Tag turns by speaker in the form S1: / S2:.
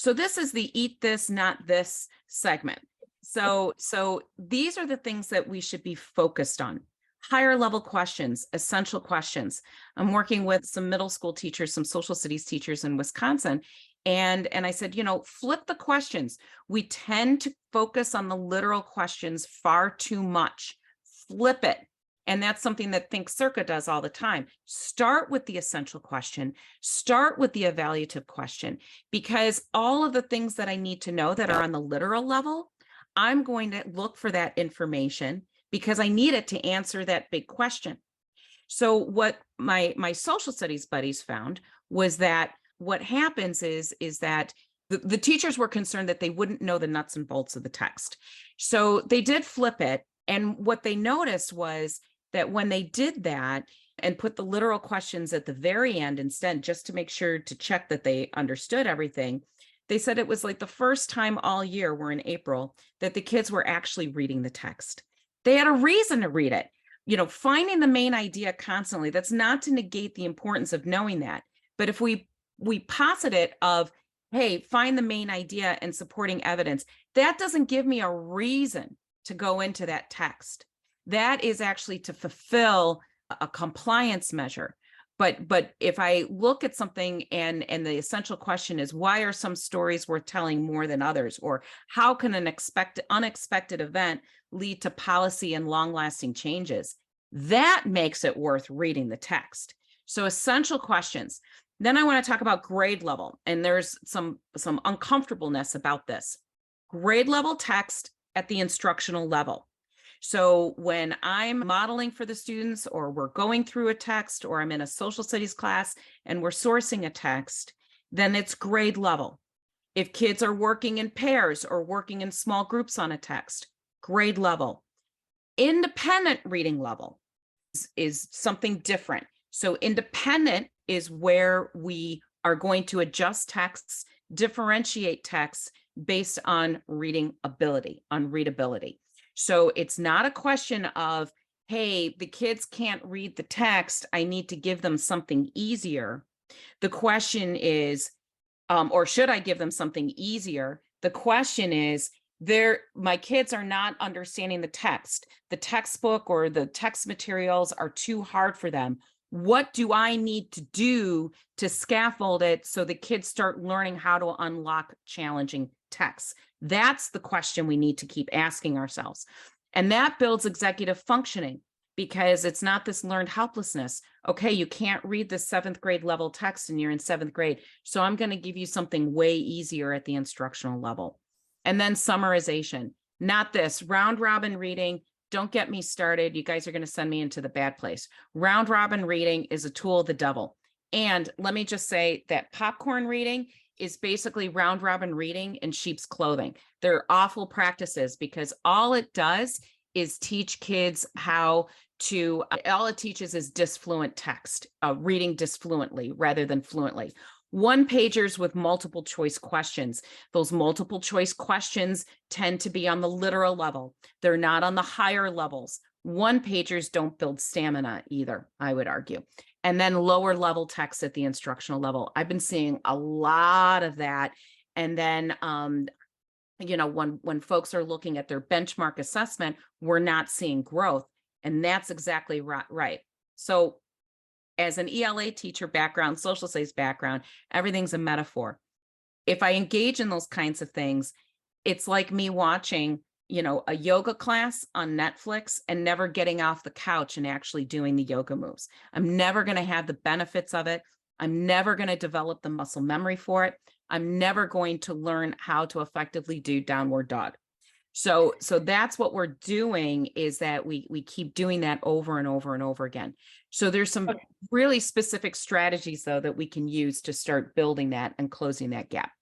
S1: So this is the eat this, not this segment. So these are the things that we should be focused on. Higher level questions, essential questions. I'm working with some middle school teachers, some social studies teachers in Wisconsin. And I said, flip the questions. We tend to focus on the literal questions far too much. Flip it. And that's something that Think Circa does all the time. Start with the essential question, start with the evaluative question, because all of the things that I need to know that are on the literal level, I'm going to look for that information because I need it to answer that big question. So what my social studies buddies found was that what happens is that the teachers were concerned that they wouldn't know the nuts and bolts of the text. So they did flip it. And what they noticed was that when they did that and put the literal questions at the very end instead, just to make sure to check that they understood everything, they said it was like the first time all year, we're in April, that the kids were actually reading the text. They had a reason to read it. Finding the main idea constantly, that's not to negate the importance of knowing that. But if we posit it of, hey, find the main idea and supporting evidence, that doesn't give me a reason to go into that text. That is actually to fulfill a compliance measure. But if I look at something and the essential question is, why are some stories worth telling more than others? Or how can an unexpected event lead to policy and long-lasting changes? That makes it worth reading the text. So essential questions. Then I want to talk about grade level. And there's some uncomfortableness about this. Grade level text at the instructional level. So when I'm modeling for the students, or we're going through a text, or I'm in a social studies class and we're sourcing a text, then it's grade level. If kids are working in pairs or working in small groups on a text, grade level. Independent reading level is something different. So independent is where we are going to adjust texts, differentiate texts based on reading ability, on readability. So it's not a question of, hey, the kids can't read the text, I need to give them something easier. The question is, or should I give them something easier? The question is, my kids are not understanding the text. The textbook or the text materials are too hard for them. What do I need to do to scaffold it so the kids start learning how to unlock challenging texts? That's the question we need to keep asking ourselves. And that builds executive functioning, because it's not this learned helplessness. Okay, you can't read the 7th grade level text and you're in 7th grade. So I'm going to give you something way easier at the instructional level. And then summarization, not this round robin reading. Don't get me started. You guys are going to send me into the bad place. Round robin reading is a tool of the devil. And let me just say that popcorn reading is basically round robin reading in sheep's clothing. They're awful practices, because all it does is teach kids how to, all it teaches is disfluent text, reading disfluently rather than fluently. One pagers with multiple choice questions. Those multiple choice questions tend to be on the literal level. They're not on the higher levels. One pagers don't build stamina either, I would argue. And then lower level text at the instructional level. I've been seeing a lot of that. And then, when folks are looking at their benchmark assessment, we're not seeing growth. And that's exactly right. So as an ELA teacher background, social studies background, everything's a metaphor. If I engage in those kinds of things, it's like me watching, a yoga class on Netflix and never getting off the couch and actually doing the yoga moves. I'm never going to have the benefits of it. I'm never going to develop the muscle memory for it. I'm never going to learn how to effectively do downward dog. So that's what we're doing, is that we keep doing that over and over and over again. So there's some really specific strategies, though, that we can use to start building that and closing that gap.